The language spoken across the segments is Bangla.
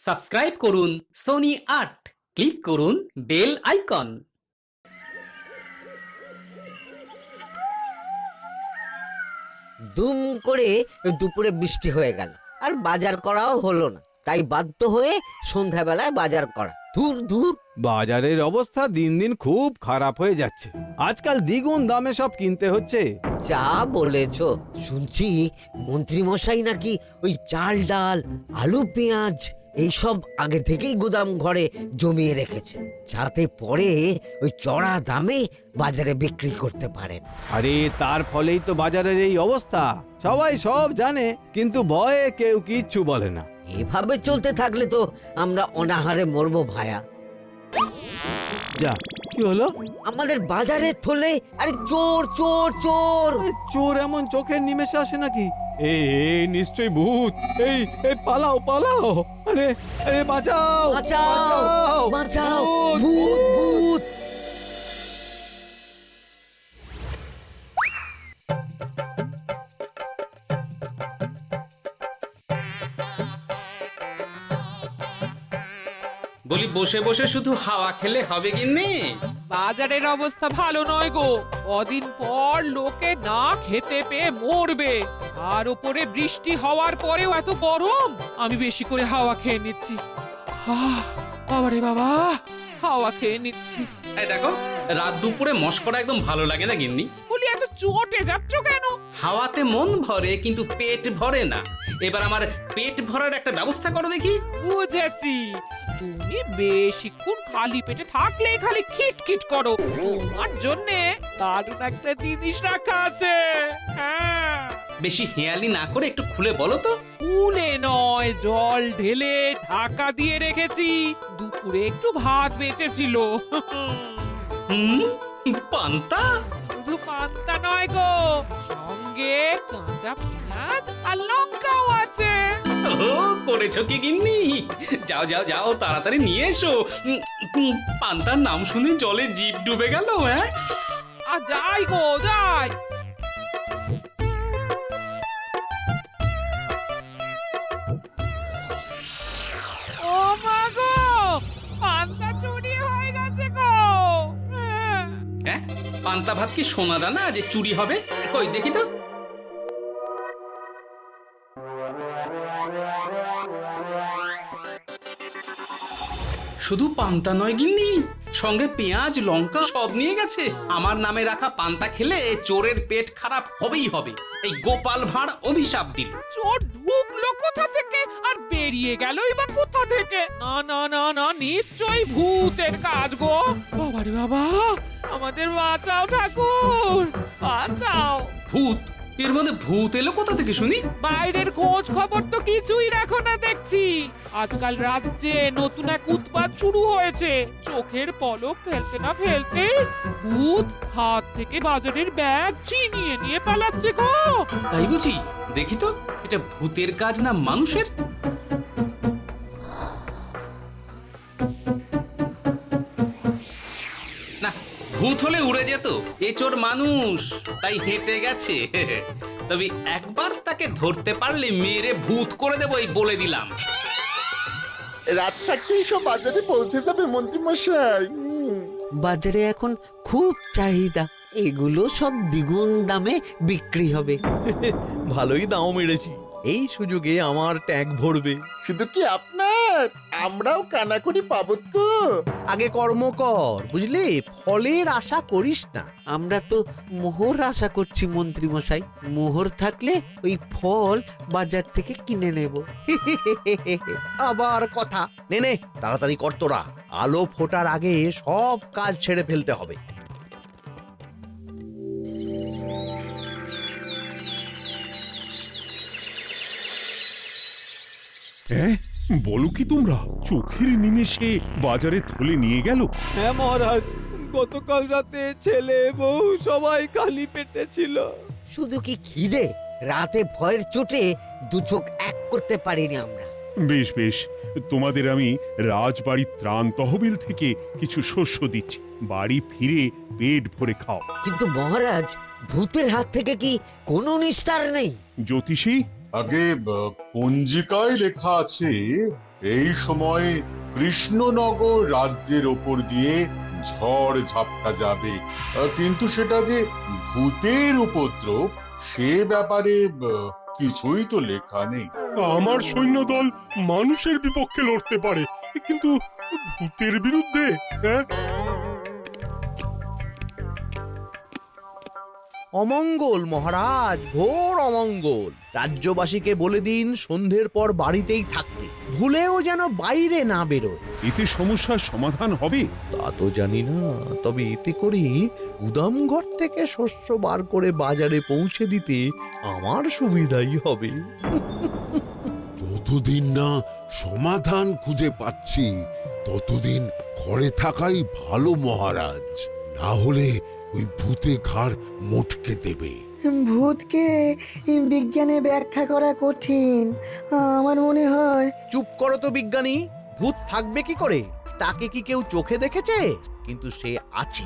সাবস্ক্রাইব করুন সোনি ৮, ক্লিক করুন বেল আইকন। দুম করে দুপুরে বৃষ্টি হয়ে গেল, আর বাজার করাও হলো না। তাই বাধ্য হয়ে সন্ধ্যাবেলায় বাজার করা। ধুর ধুর। বাজারের অবস্থা দিন দিন খুব খারাপ হয়ে যাচ্ছে। আজকাল দ্বিগুণ দামে সব কিনতে হচ্ছে। যা বলেছ। শুনছি মন্ত্রী মশাই নাকি ওই চাল ডাল আলু পেঁয়াজ এইসব আগে থেকেই গুদাম ঘরে জমিয়ে রেখেছে, যাতে পরে ওই চড়া দামে বাজারে বিক্রি করতে পারেন। আরে তার ফলেই তো বাজারের এই অবস্থা। সবাই সব জানে, কিন্তু ভয়ে কেউ কিচ্ছু বলে না। এভাবে চলতে থাকলে তো আমরা অনাহারে মরবো ভায়া। যা, কি হলো? আমাদের বাজারে থলে আরে চোর চোর চোর। এ, চোর এমন চোখের নিমেষে আসে নাকি? এই নিশ্চয়ই ভূত। এই এই পালাও পালাও। আরে আরে বাঁচাও বাঁচাও বাঁচাও, ভূত ভূত। বলি বসে বসে শুধু হাওয়া খেলে হবে গিন্নি? বাজারের অবস্থা ভালো নয় গো। কদিন পর লোকে না খেতে পেয়ে মরবে। আর উপরে বৃষ্টি হওয়ার পরেও এত গরম। আমি বেশি করে হাওয়া খেয়ে নিচ্ছি। বাবারে বাবা, হাওয়া খেয়ে নিচ্ছি। এই দেখো, রাত দুপুরে মস্করা একদম ভালো লাগে না গিন্নি। বলি এত চটে যাচ্ছ কেন? হাওয়াতে মন ভরে কিন্তু পেট ভরে না। এবার আমার পেট ভরার একটা ব্যবস্থা করো দেখি। বুঝেছি, তুমি বেশিক্ষণ খালি পেটে থাকলে খালি খিটখিট করো। তোমার জন্যে দারুণ একটা জিনিস রাখা আছে। হ্যাঁ, বেশি হেয়ালি না করে একটু খুলে বলো তো। ফুলে নয়, জল ঢেলে ঢাকা দিয়ে রেখেছি। দুপুরে একটু ভাত বেঁচেছিল। হুম, পান্তা? শুধু পান্তা নয় গো, সঙ্গে কাঁচা পেঁয়াজ আর লঙ্কাও আছে। ও, করেছো কি গিন্নি? যাও যাও যাও, তাড়াতাড়ি নিয়ে এসো। পান্তার নাম শুনে জলে জিভ ডুবে গেল। হ্যাঁ, আর যাই গো যাই। ও মা গো, পান্তা চুরি হয়ে গেছে গো। হ্যাঁ, পান্তা ভাত কি সোনা দানা যে চুরি হবে? কই দেখি তো। শুধু পান্তা নয় গিন্নি, সঙ্গে পেঁয়াজ লঙ্কা সব নিয়ে গেছে। আমার নামে রাখা পান্তা খেলে চোরের পেট খারাপ হবেই হবে। এই গোপাল ভাঁড় অভিশাপ দিল। চোর ঢুকলো কোথা থেকে আর বেরিয়ে গেলই বা কোথা থেকে? না না না না, নিশ্চয়ই ভূতের কাজ গো। বাবারে বাবা, আমাদের বাঁচাও ঠাকুর, বাঁচাও। ভূত? এর মধ্যে ভূত এলো কোথা থেকে শুনি? বাইরের খোঁজ খবর তো কিছুই রাখো না দেখছি। আজকাল রাজ্যে নতুন এক উৎপাত শুরু হয়েছে। চোখের পলক ফেলতে না ফেলতে ভূত হাত থেকে বাজারের ব্যাগ ছিনিয়ে নিয়ে পালাচ্ছে গো। তাই বুঝি? দেখি তো, এটা ভূতের কাজ না মানুষের? না, ভূত হলে উড়ে যেত। এ চোর মানুষ, তাই হেঁটে গেছে। তবে একবার তাকে ধরতে পারলে মেরে ভূত করে দেবো, এই বলে দিলাম। রাত থাকতেই সব বাজারে পৌঁছে যাবে মন্ত্রী মশাই। বাজারে এখন খুব চাহিদা, এগুলো সব দ্বিগুণ দামে বিক্রি হবে। ভালোই দাম মেরেছি, এই সুযোগে আমার ট্যাঙ্ক ভরবে। শুধু কি আপনার, আমরাও কানাকড়ি পাবো তো। আগে কর্ম কর, বুঝলি? ফলের আশা করিস না। আমরা তো মোহর আশা করছি মন্ত্রী মশাই। মোহর থাকলে ওই ফল বাজার থেকে কিনে নেব। আবার কথা নে নে, তাড়াতাড়ি কর তোরা। আলো ফোটার আগে সব কাজ ছেড়ে ফেলতে হবে। হ্যাঁ, বলো কি তোমরা? চোখের নিমেষে বাজারে থলে নিয়ে গেল? হ্যাঁ মহারাজ, গতকাল রাতে ছেলে বউ সবাই খালি পেটে ছিল। শুধু কি খিদে, রাতে ভয়ের চোটে দু চোখ এক করতে পারিনি আমরা। বেশ বেশ, তোমাদের আমি রাজবাড়ির ত্রাণ তহবিল থেকে কিছু শস্য দিচ্ছি। বাড়ি ফিরে পেট ভরে খাও। কিন্তু মহারাজ, ভূতের হাত থেকে কি কোনো নিস্তার নেই? জ্যোতিষী, আগে পঞ্জিকায় লেখা আছে এই সময়ে কৃষ্ণনগর রাজ্যের ওপর দিয়ে ঝড় ঝাপটা যাবে, কিন্তু সেটা যে ভূতের উপদ্রব সে ব্যাপারে কিছুই তো লেখা নেই। আমার সৈন্যদল মানুষের বিপক্ষে লড়তে পারে, কিন্তু ভূতের বিরুদ্ধে? হ্যাঁ, অমঙ্গল মহারাজ, ঘোর অমঙ্গল। রাজ্যবাসীকে বলে দিন সন্ধ্যের পর বাড়িতেই থাকতে, ভুলেও যেন বাইরে না বেরোয়। এতে সমস্যার সমাধান হবে? তা তো জানি না, তবে এতে করে গুদামঘর থেকে শস্য বার করে বাজারে পৌঁছে দিতে আমার সুবিধাই হবে। যতদিন না সমাধান খুঁজে পাচ্ছি ততদিন ঘরে থাকাই ভালো মহারাজ, না হলে ওই ভূতে ঘাড় মোটকে দেবে। ভূতকে বিজ্ঞানে ব্যাখ্যা করা কঠিন, আমার মনে হয়। চুপ করো তো বিজ্ঞানী, ভূত থাকবে কি করে? তাকে কি কেউ চোখে দেখেছে? কিন্তু সে আছে।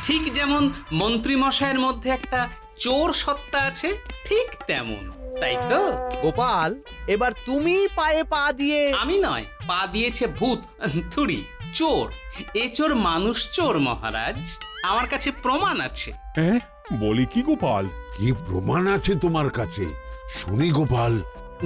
ঠিক যেমন মন্ত্রী মশাইয়ের মধ্যে একটা চোর সত্তা আছে, ঠিক তেমন, তাই তো? গোপাল, এবার তুমি পায়ে পা দিয়ে। আমি নয়, পা দিয়েছে ভূত, থুড়ি চোর। এ চোর মানুষ চোর মহারাজ, আমার কাছে প্রমাণ আছে। হ্যাঁ, বলে কি গোপাল? কি প্রমাণ আছে তোমার কাছে? শুনি গোপাল।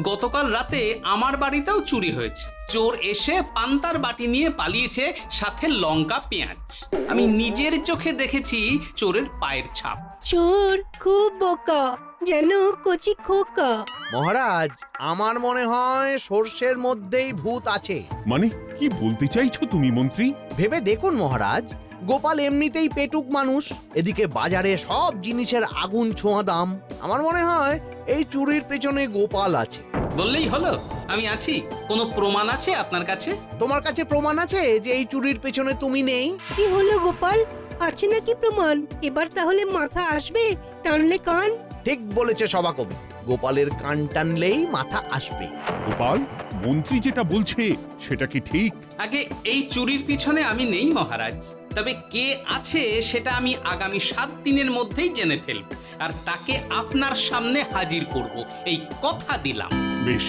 গতকাল রাতে আমার বাড়িতেও চুরি হয়েছে। চোর এসে পান্তার বাটি নিয়ে পালিয়েছে, সাথে লঙ্কা পেঁয়াজ। আমি নিজের চোখে দেখেছি চোরের পায়ের ছাপ। চোর খুব বোকা, যেন কচি খোকা। মহারাজ, আমার মনে হয় সর্ষের মধ্যেই ভূত আছে। মানে কি বলতে চাইছো তুমি মন্ত্রী? ভেবে দেখুন মহারাজ, গোপাল এমনিতেই পেটুক মানুষ, এদিকে বাজারে সব জিনিসের আগুন ছোঁয়া দাম। আমার মনে হয় এই চুরির পেছনে গোপাল আছে। বললেই হলো আমি আছি। কোনো প্রমাণ আছে আপনার কাছে? তোমার কাছে প্রমাণ আছে যে এই চুরির পেছনে তুমি নেই? কি হলো গোপাল, আছে নাকি প্রমাণ? এবার তাহলে মাথা আসবে, টানলে কান। ঠিক বলেছে সভাকবি, গোপালের কান টানলেই মাথা আসবে। গোপাল, মন্ত্রী যেটা বলছে সেটা কি ঠিক? আগে এই চুরির পিছনে আমি নেই মহারাজ, তবে কে আছে সেটা আমি আগামী 7 দিনের মধ্যেই জেনে ফেলব, আর তাকে আপনার সামনে হাজির করব, এই কথা দিলাম। বেশ,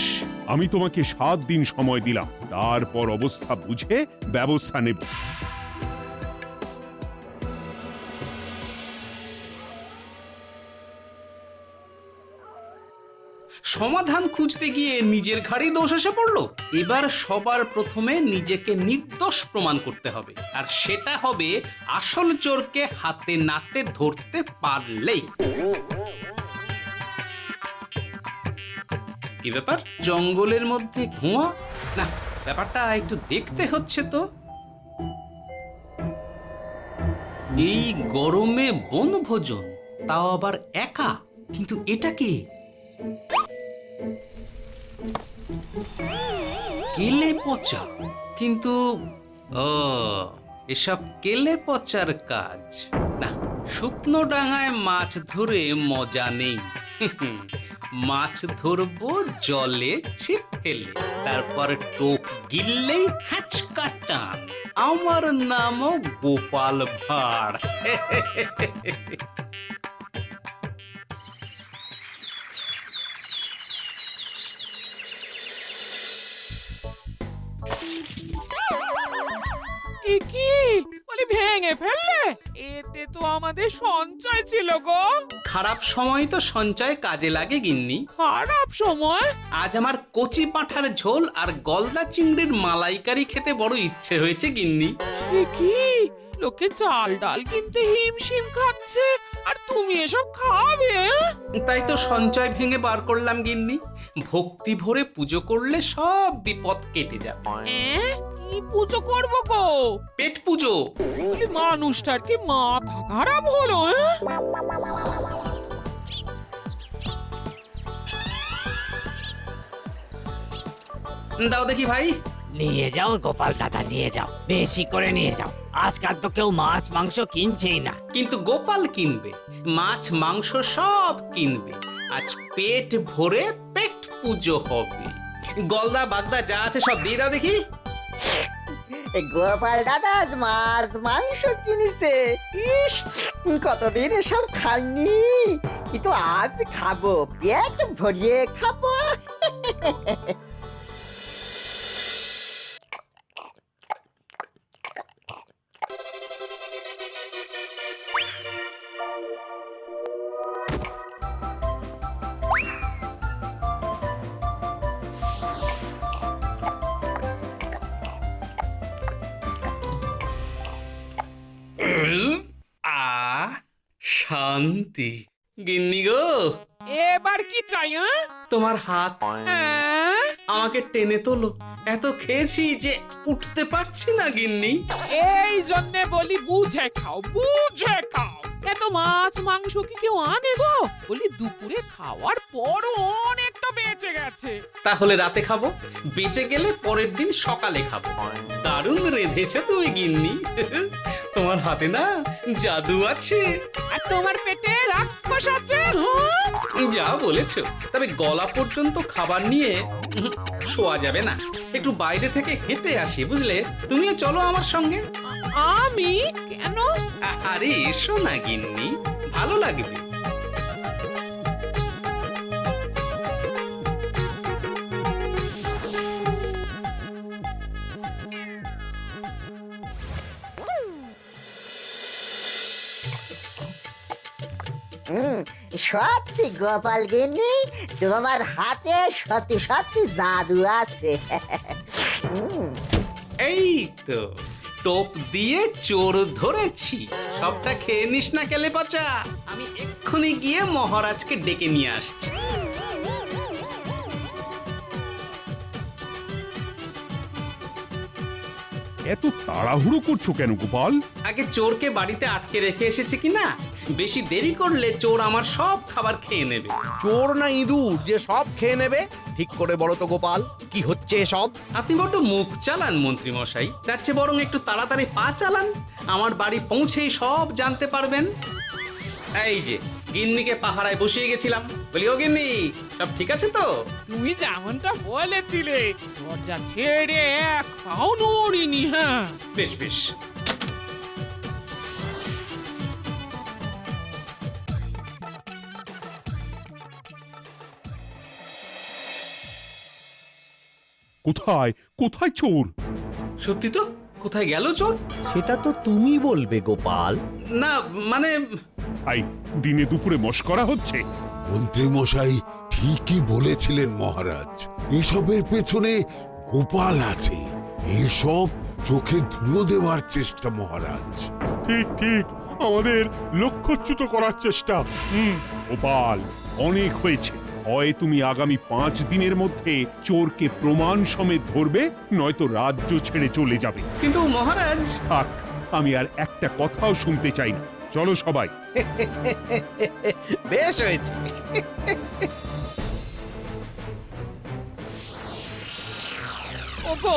আমি তোমাকে 7 দিন সময় দিলাম, তারপর অবস্থা বুঝে ব্যবস্থা নেব। সমাধান খুঁজতে গিয়ে নিজের ঘাড়েই দোষ এসে পড়লো। এবার সবার প্রথমে নিজেকে নির্দোষ প্রমাণ করতে হবে, আর সেটা হবে আসল চোরকে হাতে নাতে ধরতে পারলেই। কি ব্যাপার, জঙ্গলের মধ্যে ধোঁয়া? না, ব্যাপারটা একটু দেখতে হচ্ছে তো। এই গরমে বনভোজন, তাও আবার একা, কিন্তু এটা কি? কেলে পচা, কিন্তু এসব কেলে পচার কাজ না। শুকনো ডাঙায় মাছ ধরে মজা নেই। মাছ ধরবো জলে ছিপ ফেলে, তারপর টোপ গিললেই হ্যাচকা টান। আমার নামও গোপাল ভাঁড়। কি বলি, ভেঙে ফেললে? এতে তো আমাদের সঞ্চয় ছিল গো। খারাপ সময় তো সঞ্চয় কাজে লাগে গিন্নি। খারাপ সময়? আজ আমার কচি পাঁঠার ঝোল আর গলদা চিংড়ির মালাইকারি খেতে বড় ইচ্ছে হয়েছে গিন্নি। কি লোকে চাল ডাল কিনতে হিমশিম খাচ্ছে, আর তুমি এসব খাবে? তাই তো সঞ্চয় ভেঙে বার করলাম গিন্নি। ভক্তি ভরে পুজো করলে সব বিপদ কেটে যাবে। কি পুজো করবো গো? পেট পুজো। মানুষটার কি মাথা খারাপ হলো? দাও দেখি ভাই। নিয়ে যাও গোপাল দাদা, নিয়ে যাও, বেশি করে নিয়ে যাও। আজকাল তো কেউ মাছ মাংস কিনছেই না। কিন্তু গোপাল কিনবে, মাছ মাংস সব কিনবে। আজ পেট ভরে পেট পুজো হবে। গলদা বাগদা যা আছে সব দিয়ে দাও দেখি। গোপাল দাদা মাছ মাংস কিনেছে, ইস কতদিন এসব খাইনি, কিন্তু আজ খাবো, পেট ভরিয়ে খাবো। শান্তি। গিন্নি গো, এবার কি চাই? তোমার হাত হ্যাঁ? আমাকে টেনে তোলো। এত খেয়েছি যে উঠতে পারছি না গিন্নি। এই জন্যে বলি বুঝে খাও, বুঝে খাও। এত মাছ মাংস কি কেউ আনে গো? বলি দুপুরে খাওয়ার পরও অনেকটা বেঁচে গেছে। তাহলে রাতে খাবো, বেঁচে গেলে পরের দিন সকালে খাবো। দারুণ রেঁধেছ তুমি গিন্নি। তোমার হাতে না জাদু আছে। আর তোমার পেটে রাক্ষস আছে। যা বলেছো, তবে গলা পর্যন্ত খাবার নিয়ে শোয়া যাবে না। একটু বাইরে থেকে হেঁটে আসি, বুঝলে? তুমিও চলো আমার সঙ্গে। আমি কেন? আরে এসো না গিন্নি, ভালো লাগবে। সত্যি গোপাল গিন্নি, তোমার হাতে সত্যি সত্যি জাদু আছে। এই তো টোপ দিয়ে চোর ধরেছি। সবটা খেয়ে নিস না কেলে পচা। আমি এক্ষুনি গিয়ে মহারাজকে ডেকে নিয়ে আসছি। এত তাড়াহুড়ো করছো কেন গোপাল? আগে চোরকে বাড়িতে আটকে রেখে এসেছি কিনা, বেশি দেরি করলে চোর আমার সব খাবার খেয়ে নেবে। চোর না ইঁদুর যে সব খেয়ে নেবে? ঠিক করে বলো তো গোপাল, কি হচ্ছে এসব? আপনি বড্ড মুখ চালান মন্ত্রী মশাই, তার চেয়ে বরং একটু তাড়াতাড়ি পা চালান। আমার বাড়ি পৌঁছেই সব জানতে পারবেন। এই যে গিন্নিকে পাহারায় বসিয়ে গেছিলাম, বলি ও গিন্নি, সব ঠিক আছে তো? তুমি যেমনটা বলেছিলে, দরজা ছেড়ে এক পাও নড়িনি। হ্যাঁ, বেশ বেশ। কোথায় কোথায় চোর? সত্যি তো, কোথায় গেল চোর? সেটা তো তুমি বলবে গোপাল। না মানে আই দিনে দুপুরে মশকরা হচ্ছে। মন্ত্রী মশাই ঠিকই বলেছিলেন মহারাজ, এসবের পেছনে গোপাল আছে। এসব চোখে ধুলো দেওয়ার চেষ্টা মহারাজ। ঠিক ঠিক, আমাদের লক্ষ্যচ্যুত করার চেষ্টা। গোপাল, অনেক হয়েছে। হয় তুমি আগামী 5 দিনের মধ্যে চোরকে প্রমাণ সমেত ধরবে, নয়তো রাজ্য ছেড়ে চলে যাবে। কিন্তু মহারাজ। থাক, আমি আর একটা কথাও শুনতে চাই না। চলো সবাই। বেশ হয়েছে। ওগো,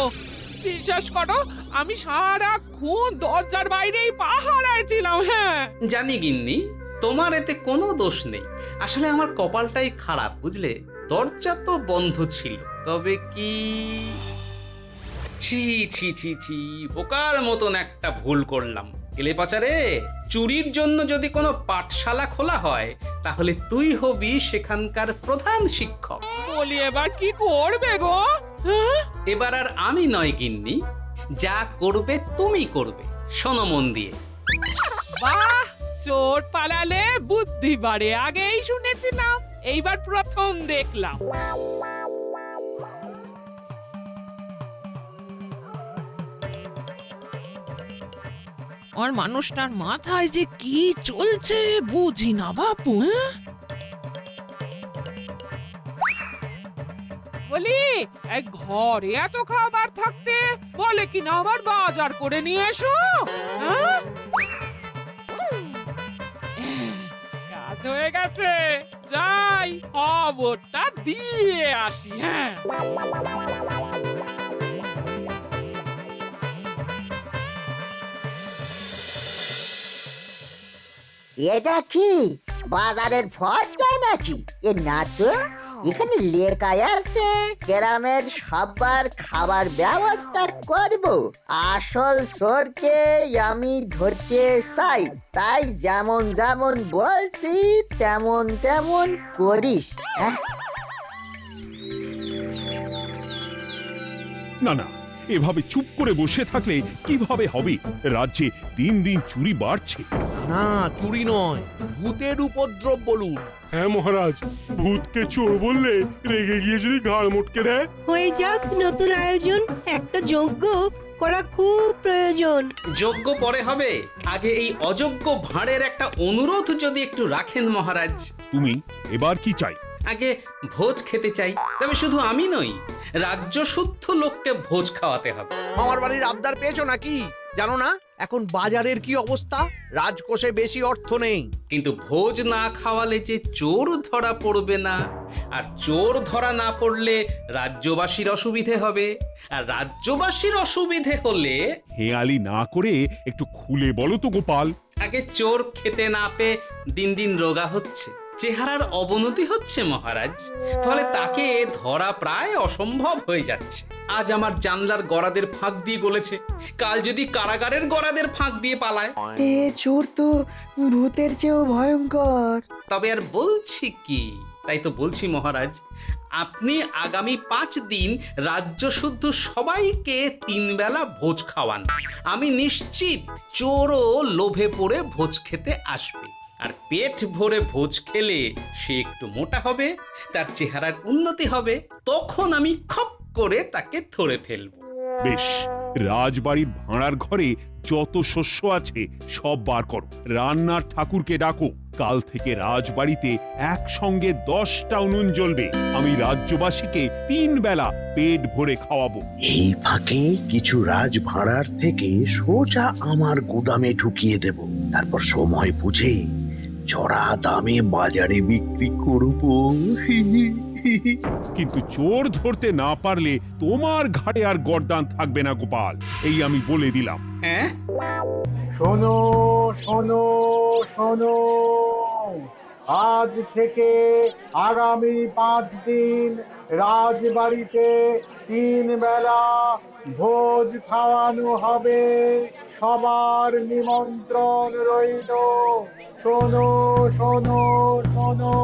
বিশ্বাস করো, আমি সারাক্ষণ দরজার বাইরেই পাহারায় ছিলাম। হ্যাঁ, জানি গিন্নি, তোমার এতে কোনো দোষ নেই। আসলে আমার কপালটাই খারাপ, বুঝলে? দরজা তো বন্ধ ছিল, তবে কি ছি ছি ছি ছি, বোকার মতন একটা ভুল করলাম। এলে পাচারে, চুরির জন্য যদি কোনো পাঠশালা খোলা হয়, তাহলে তুই হবি সেখানকার প্রধান শিক্ষক। বলি এবার কি করবে গো? হ্যাঁ? এবার আর আমি নয় গিন্নি, যা করবে তুমি করবে। শোনো মন দিয়ে। বাহ, চোর পালালে বুদ্ধি বাড়ে, আগেই শুনেছিলাম, এইবার প্রথম দেখলাম। আর মানুষটার মাথায় যে কি চলছে বুঝি না বাপু। বলি, এক ঘরে এত খাবার থাকতে বলে কিনা আবার বাজার করে নিয়ে এসো। হ্যাঁ? কাজ হয়ে গেছে, যাই খবরটা দিয়ে আসি। হ্যাঁ, এটা কি বাজারের ফর্দা নাকি? এ না তো, এখানে লেখা আছে গ্রামের সবার খাবার ব্যবস্থা করব। আসল চোরকে আমি ধরতে চাই, তাই যেমন যেমন বলছি তেমন তেমন করিস। না না, এভাবে চুপ করে বসে থাকলে কিভাবে হবে? রাজ্যে দিন দিন চুরি বাড়ছে। না, চুরি নয়, ভূতের উপদ্রব বলুন। হ্যাঁ মহারাজ, ভূতকে চোর বললে রেগে গিয়ে যদি ঘাড় মোটকে দেয়। হয়ে যাক নতুন আয়োজন, একটা যজ্ঞ করা খুব প্রয়োজন। যোগ্য পরে হবে, আগে এই অযোগ্য ভাঁড়ের একটা অনুরোধ যদি একটু রাখেন মহারাজ। তুমি এবার কি চাই? আগে ভোজ খেতে চাই, তবে শুধু আমি নই, রাজ্য শুদ্ধ লোককে ভোজ খাওয়াতে হবে। আমার বাড়ির আবদার পেয়েছো নাকি? জানো না এখন বাজারের কি অবস্থা? রাজকোষে বেশি অর্থ নেই। কিন্তু ভোজ না খাওয়ালে যে চোর ধরা পড়বে না, আর চোর ধরা না পড়লে রাজ্যবাসীর অসুবিধে হবে, আর রাজ্যবাসীর অসুবিধে হলে হেয়ালি না করে একটু খুলে বলো তো গোপাল। আগে চোর খেতে না পেয়ে দিন দিন রোগা হচ্ছে, চেহারার অবনতি হচ্ছে মহারাজ, ফলে তাকে ধরা প্রায় অসম্ভব হয়ে যাচ্ছে। আজ আমার জানলার গড়াদের ফাঁক দিয়ে গলেছে, কাল যদি কারাগারের গড়াদের ফাঁক দিয়ে পালায়। এ চোর তো ভূতের চেয়েও ভয়ঙ্কর। তবে আর বলছি কি, তাই তো বলছি মহারাজ, আপনি আগামী 5 দিন রাজ্য শুদ্ধ সবাইকে 3 বেলা ভোজ খাওয়ান। আমি নিশ্চিত চোরও লোভে পড়ে ভোজ খেতে আসবে, আর পেট ভরে ভোজ খেলে সে একটু মোটা হবে, তার চেহারার উন্নতি হবে, তখন আমি খপ করে তাকে ধরে ফেলবো। বেশ, রাজবাড়ির ভাড়ার ঘরে যত শস্য আছে সব বার করো, রান্নার ঠাকুরকে ডাকো। কাল থেকে রাজবাড়িতে একসঙ্গে 10টা উনুন জ্বলবে। আমি রাজ্যবাসীকে 3 বেলা পেট ভরে খাওয়াবো। এই ফাঁকে কিছু রাজ ভাড়ার থেকে সোজা আমার গুদামে ঢুকিয়ে দেব, তারপর সময় বুঝে চড়া দামে বাজারে বিক্রি করবো। কিন্তু চোর ধরতে না পারলে তোমার ঘাড়ে আর গর্দান থাকবে না গোপাল, এই আমি বলে দিলাম। হ্যাঁ, শোনো শোনো শোনো, আজ থেকে আগামী 5 দিন রাজবাড়িতে 3 বেলা ভোজ খাওয়ানো হবে, সবার নিমন্ত্রণ রইল। শোনো শোনো শোনো।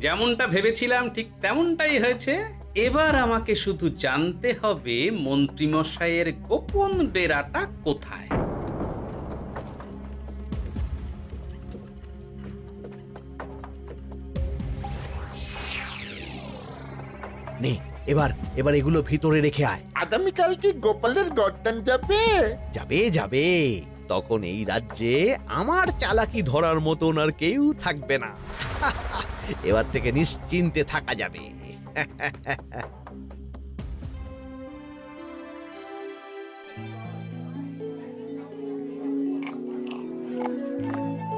যেমনটা ভেবেছিলাম ঠিক তেমনটাই হয়েছে। এবার আমাকে শুধু জানতে হবে মন্ত্রীমশাইয়ের গোপন ডেরাটা কোথায়। নে, এবার এগুলো ভিতরে রেখে আয়। আগামীকাল কি গোপালের গর্দান যাবে? যাবে যাবে, তখন এই রাজ্যে আমার চালাকি ধরার মতন আর কেউ থাকবে না। এবার থেকে নিশ্চিন্তে থাকা যাবে।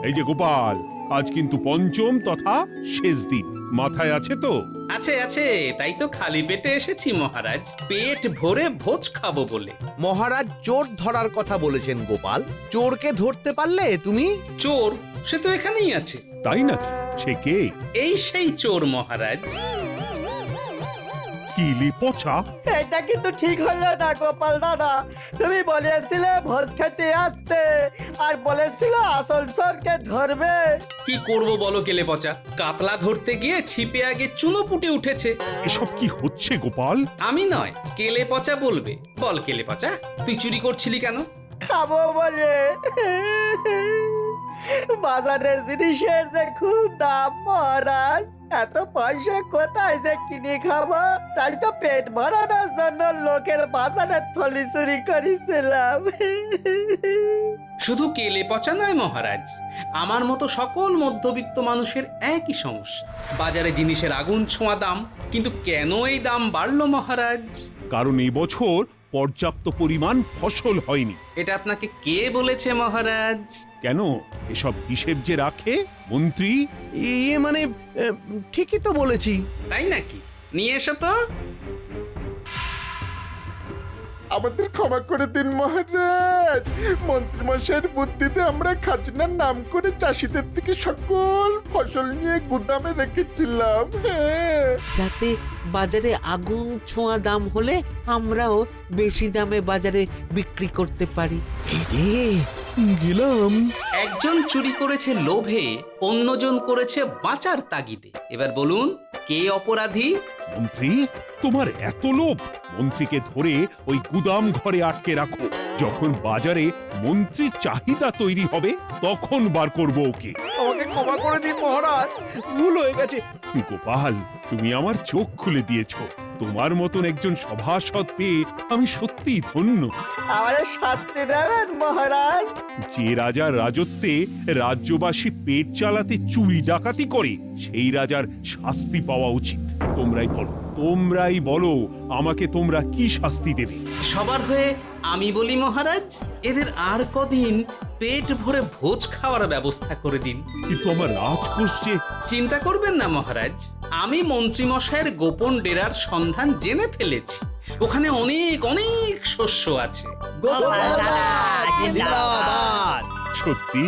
এই যে গোপাল, আজ কিন্তু পঞ্চম তথা শেষ দিন, মাথায় আছে তো? আছে আছে, তাই তো খালি পেটে এসেছি মহারাজ, পেট ভরে ভোজ খাবো বলে। মহারাজ চোর ধরার কথা বলেছেন গোপাল, চোরকে ধরতে পারলে তুমি? চোর সে তো এখানেই আছে। তাই নাকি? সে কে? এই সেই চোর মহারাজ। কিলি পচা, এটা কিন্তু ঠিক হলো না গোপাল দাদা। তুমি বলেছিলে ভোজ খেতে আসতে, আর বলেছিলে আসল চোরকে ধরবে। কি করব বলো কেলে পচা, কাতলা ধরতে গিয়ে ছিপে আগে চুনো পুটে উঠেছে। এসব কি হচ্ছে গোপাল? আমি নয়, কেলে পচা বলবে। বল কেলে পচা, তুই চুরি করছিলি কেন? খাবো বলে। বাজারে জিনিসের যে খুব দাম মহারাজ, এত পয়সা কোথায় যে কিনে খাবো, তাই তো পেট ভরানোর জন্য লোকের বাজারে থলি চুরি করেছিলাম। শুধু কেলে পচা নয় মহারাজ, আমার মতো সকল মধ্যবিত্ত মানুষের একই সমস্যা। বাজারে জিনিসের আগুন ছোঁয়া দাম, কিন্তু কেন এই দাম বাড়লো মহারাজ? কারণ এই বছর পর্যাপ্ত পরিমাণ ফসল হয়নি। এটা আপনাকে কে বলেছে মহারাজ? কেন, এসব হিসেব যে রাখে মন্ত্রী। ইয়ে মানে ঠিকই তো বলেছি। তাই নাকি? নিয়ে এসো তো। আমাদের ক্ষমা করে দিন মহারাজ। মন্ত্রীমশাইয়ের বুদ্ধিতে আমরা খাজনার নাম করে চাষিদের থেকে সকল ফসল নিয়ে গুদামে রেখেছিলাম। হ্যাঁ। যাতে বাজারে আগুন ছোঁয়া দাম হলে আমরাও বেশি দামে বাজারে বিক্রি করতে পারি। গেলাম। একজন চুরি করেছে লোভে, অন্যজন করেছে বাঁচার তাগিদে। এবার বলুন কে অপরাধী? মন্ত্রী, তোমার এত লোভ! মন্ত্রীকে ধরে ওই গুদাম ঘরে আটকে রাখো। যখন বাজারে মন্ত্রীর চাহিদা তৈরি হবে তখন বার করবো ওকে। আমাকে ক্ষমা করে দিন মহারাজ, ভুল হয়ে গেছে। গোপাল, তুমি আমার চোখ খুলে দিয়েছো। তোমার মতন একজন সভাসদ পেয়ে আমি সত্যিই ধন্য। আমারে শাস্তি দেবেন মহারাজ? যে রাজার রাজত্বে রাজ্যবাসী পেট চালাতে চুরি ডাকাতি করে সেই রাজার শাস্তি পাওয়া উচিত। তোমরাই বলো আমাকে তোমরা কি শাস্তি দেবে? সবার হয়ে আমি বলি মহারাজ, এদের আর কদিন পেট ভরে ভোজ খাওয়ার ব্যবস্থা করে দিন। কিন্তু আমার রাজকোষ যে... চিন্তা করবেন না মহারাজ, আমি মন্ত্রীমশাইয়ের গোপন ডেরার সন্ধান জেনে ফেলেছি। ওখানে অনেক অনেক শস্য আছে। সত্যি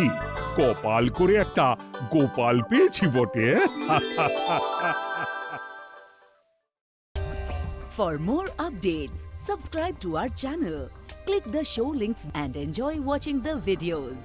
কপাল করে একটা গোপাল পেয়েছি বটে। For more updates, subscribe to our channel, click the show links and enjoy watching the videos.